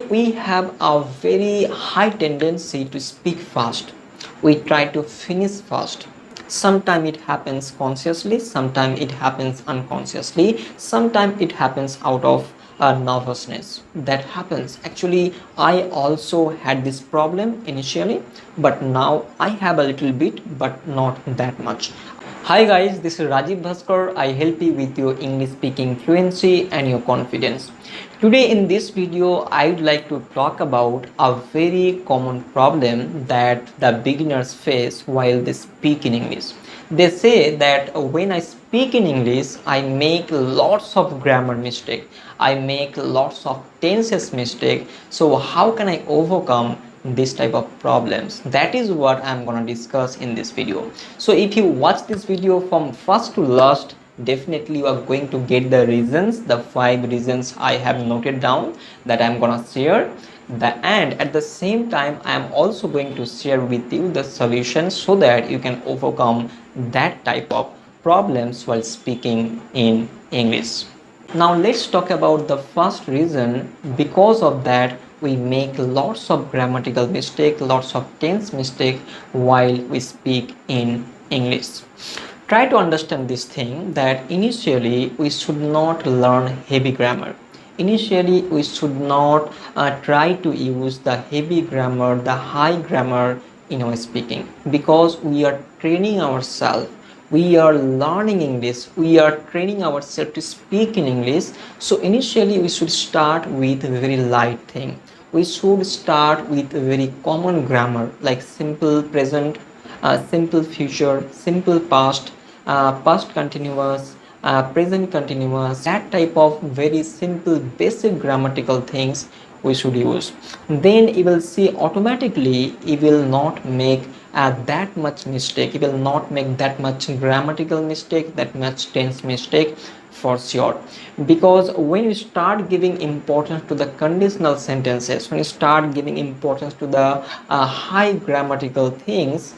We have a very high tendency to speak fast. We try to finish fast. Sometimes it happens consciously, sometimes it happens unconsciously, sometimes it happens out of nervousness. That happens. Actually, I also had this problem initially, but now I have a little bit, but not that much. Hi guys, this is Rajib Bhaskar. I help you with your English speaking fluency and your confidence. Today in this video, I would like to talk about a very common problem that the beginners face while they speak in English. They say that when I speak in English, I make lots of grammar mistake. I make lots of tenses mistake. So how can I overcome this type of problems? That is what I'm gonna discuss in this video. So if you watch this video from first to last, definitely you are going to get the reasons, the 5 reasons I have noted down that I'm gonna share. And at the same time, I am also going to share with you the solutions so that you can overcome that type of problems while speaking in English. Now let's talk about the first reason. Because of that, we make lots of grammatical mistake, lots of tense mistake while we speak in English. Try to understand this thing that initially we should not learn heavy grammar. Initially we should not try to use the heavy grammar, the high grammar in our speaking, because we are training ourselves, we are learning English, we are training ourselves to speak in English. So initially we should start with a very light thing. We should start with a very common grammar like simple present, simple future, simple past, past continuous, present continuous. That type of very simple basic grammatical things we should use. Then you will see automatically you will not make that much mistake, you will not make that much grammatical mistake, that much tense mistake for sure. Because when you start giving importance to the conditional sentences, when you start giving importance to the high grammatical things,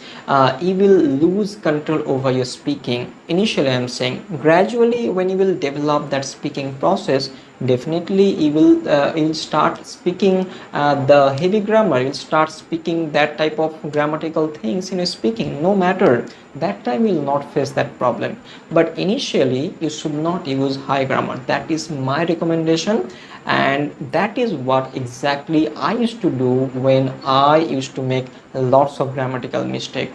you will lose control over your speaking. Initially I'm saying, gradually when you will develop that speaking process, definitely you will start speaking the heavy grammar, you will start speaking that type of grammatical things in your speaking. No matter, that time you will not face that problem. But initially you should not use high grammar. That is my recommendation, and that is what exactly I used to do when I used to make lots of grammatical mistake.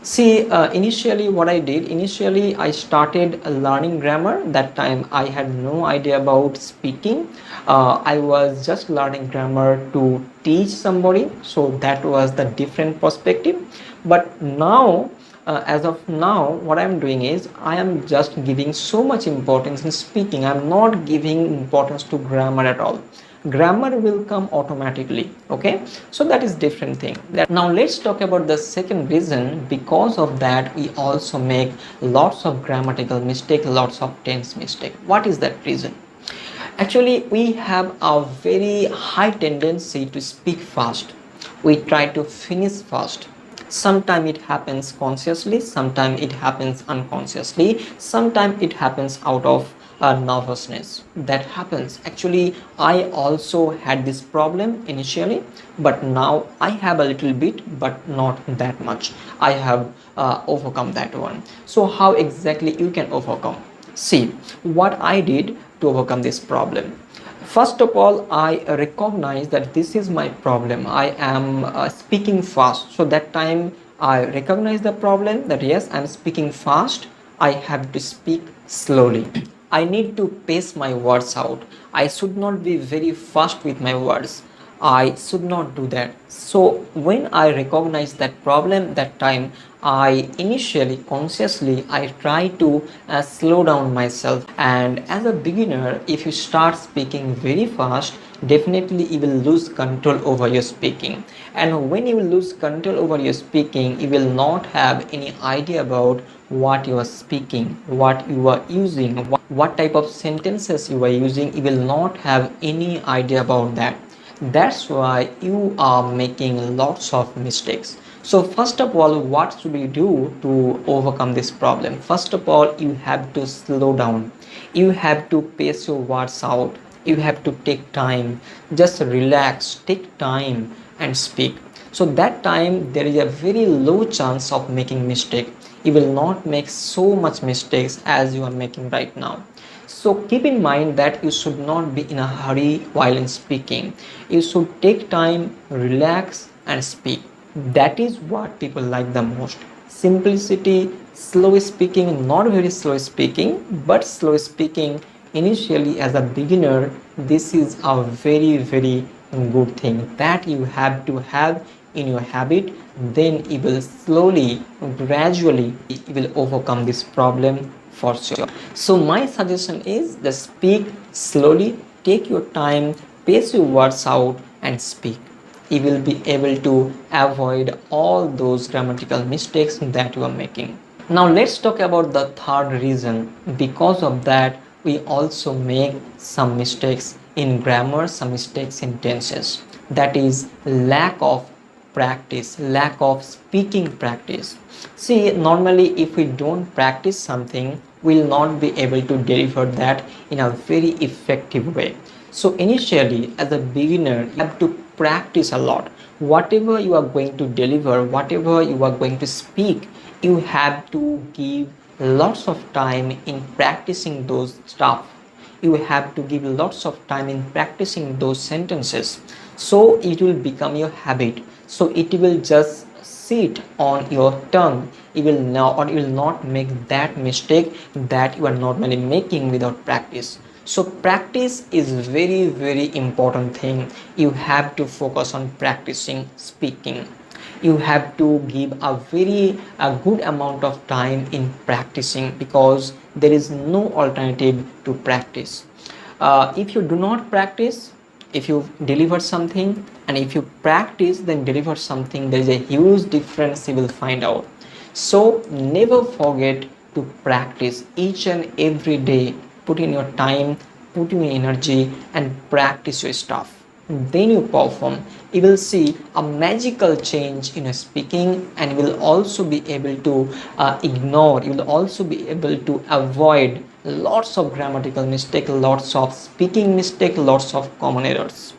See, initially what I did, initially I started learning grammar. That time I had no idea about speaking. I was just learning grammar to teach somebody, so that was the different perspective. But now, as of now, what I'm doing is I am just giving so much importance in speaking. I'm not giving importance to grammar at all. Grammar will come automatically. Okay, so that is different thing. Now let's talk about the second reason. Because of that, we also make lots of grammatical mistake, lots of tense mistake. What is that reason? Actually, we have a very high tendency to speak fast. We try to finish fast. Sometimes it happens consciously, sometimes it happens unconsciously, sometimes it happens out of nervousness. That happens. Actually, I also had this problem initially, but now I have a little bit, but not that much. I have overcome that one. So how exactly you can overcome? See, what I did to overcome this problem. First of all, I recognize that this is my problem. I am speaking fast. So that time I recognize the problem that yes, I'm speaking fast. I have to speak slowly. I need to pace my words out. I should not be very fast with my words. I should not do that. So when I recognize that problem, that time I initially consciously I try to slow down myself. And as a beginner, if you start speaking very fast, definitely you will lose control over your speaking. And when you will lose control over your speaking, you will not have any idea about what you are speaking, what you are using, what type of sentences you are using. You will not have any idea about that. That's why you are making lots of mistakes. So first of all, what should you do to overcome this problem? First of all, you have to slow down. You have to pace your words out. You have to take time, just relax, take time and speak. So that time there is a very low chance of making mistake. You will not make so much mistakes as you are making right now. So keep in mind that you should not be in a hurry while in speaking. You should take time, relax and speak. That is what people like the most. Simplicity, slow speaking, not very slow speaking, but slow speaking initially as a beginner. This is a very good thing that you have to have in your habit. Then you will slowly, gradually, you will overcome this problem for sure. So my suggestion is just speak slowly, take your time, pace your words out and speak. You will be able to avoid all those grammatical mistakes that you are making. Now let's talk about the third reason. Because of that, we also make some mistakes in grammar, some mistakes in tenses. That is lack of practice, lack of speaking practice. See, normally if we don't practice something, we'll not be able to deliver that in a very effective way. So initially as a beginner, you have to practice a lot. Whatever you are going to deliver, whatever you are going to speak, you have to give lots of time in practicing those stuff. You have to give lots of time in practicing those sentences, so it will become your habit. So it will just sit on your tongue. You will now, or you will not make that mistake that you are normally making without practice. So practice is very important thing. You have to focus on practicing speaking. You have to give a good amount of time in practicing, because there is no alternative to practice. If you do not practice, if you deliver something, and if you practice then deliver something, there is a huge difference you will find out. So never forget to practice each and every day. Put in your time, put in your energy and practice your stuff. Then you perform. You will see a magical change in your speaking, and you will also be able to you will also be able to avoid lots of grammatical mistake, lots of speaking mistake, lots of common errors.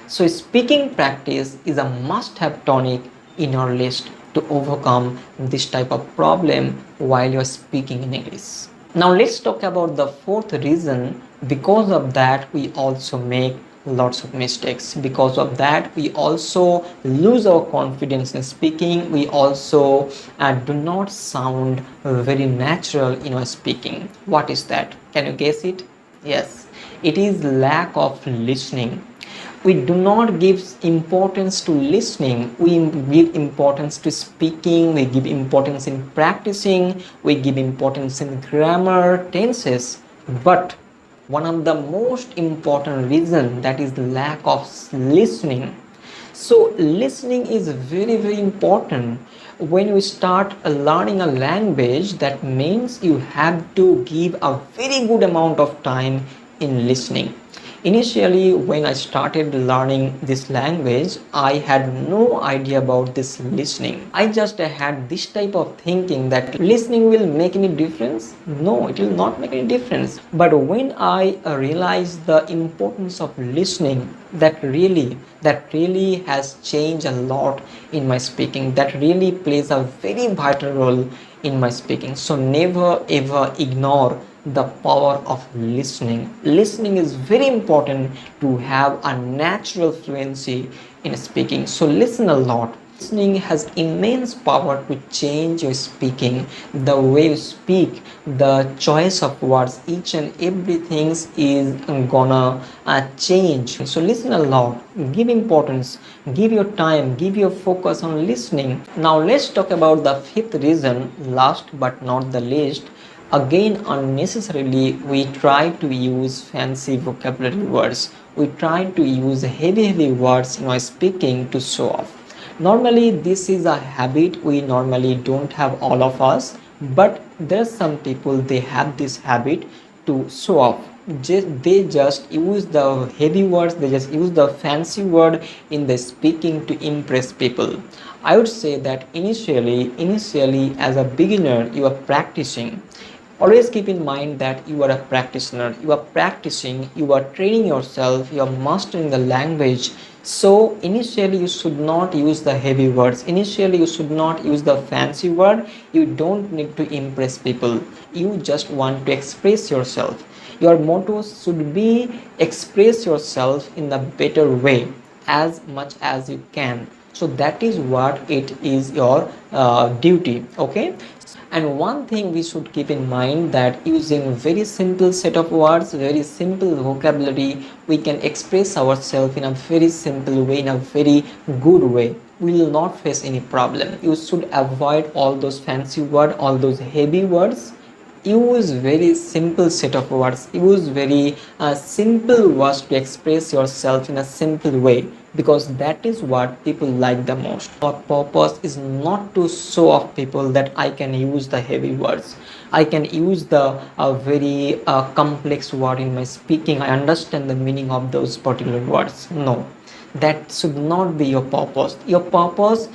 So speaking practice is a must-have tonic in your list to overcome this type of problem while you're speaking in English. Now let's talk about the fourth reason. Because of that, we also make lots of mistakes. Because of that, we also lose our confidence in speaking. We also do not sound very natural in our speaking. What is that? Can you guess it? Yes, it is lack of listening. We do not give importance to listening. We give importance to speaking. We give importance in practicing. We give importance in grammar, tenses. But one of the most important reason, that is the lack of listening. So listening is very important. When you start learning a language, that means you have to give a very good amount of time in listening. Initially, when I started learning this language, I had no idea about this listening. I just had this type of thinking that listening will make any difference. No, it will not make any difference. But when I realized the importance of listening, that really has changed a lot in my speaking. That really plays a very vital role in my speaking. So never ever ignore the power of listening. Listening is very important to have a natural fluency in speaking. So listen a lot. Listening has immense power to change your speaking, the way you speak, the choice of words, each and everything is gonna change. So listen a lot, give importance, give your time, give your focus on listening. Now let's talk about the fifth reason, last but not the least. Again, unnecessarily, we try to use fancy vocabulary words. We try to use heavy words in our speaking to show off. Normally, this is a habit we normally don't have, all of us, but there's some people, they have this habit to show off. They just use the heavy words, they just use the fancy word in the speaking to impress people. I would say that initially as a beginner, you are practicing. Always keep in mind that you are a practitioner, you are practicing, you are training yourself, you are mastering the language. So initially you should not use the heavy words, initially you should not use the fancy word. You don't need to impress people, you just want to express yourself. Your motto should be express yourself in a better way as much as you can. So that is what it is your duty. Okay. And one thing we should keep in mind, that using very simple set of words, very simple vocabulary, we can express ourselves in a very simple way, in a very good way. We will not face any problem. You should avoid all those fancy words, all those heavy words. Use very simple set of words, use very simple words to express yourself in a simple way, because that is what people like the most. Our purpose is not to show off people that I can use the heavy words, I can use the very complex word in my speaking, I understand the meaning of those particular words. No, that should not be your purpose. Your purpose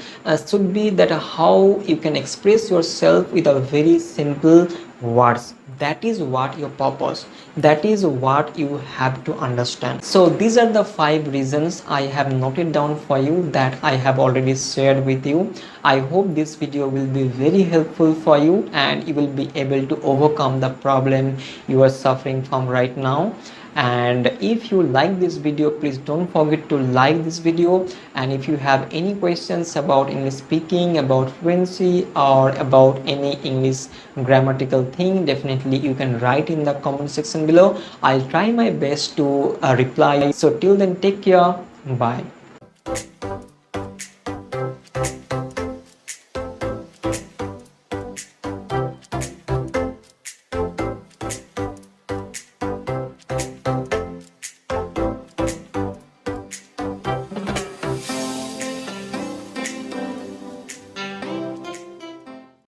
should be that how you can express yourself with a very simple words. That is what your purpose, that is what you have to understand. So these are the 5 reasons I have noted down for you, that I have already shared with you. I hope this video will be very helpful for you and you will be able to overcome the problem you are suffering from right now. And if you like this video, please don't forget to like this video. And if you have any questions about English speaking, about fluency, or about any English grammatical thing, definitely you can write in the comment section below. I'll try my best to reply. So till then, take care. Bye.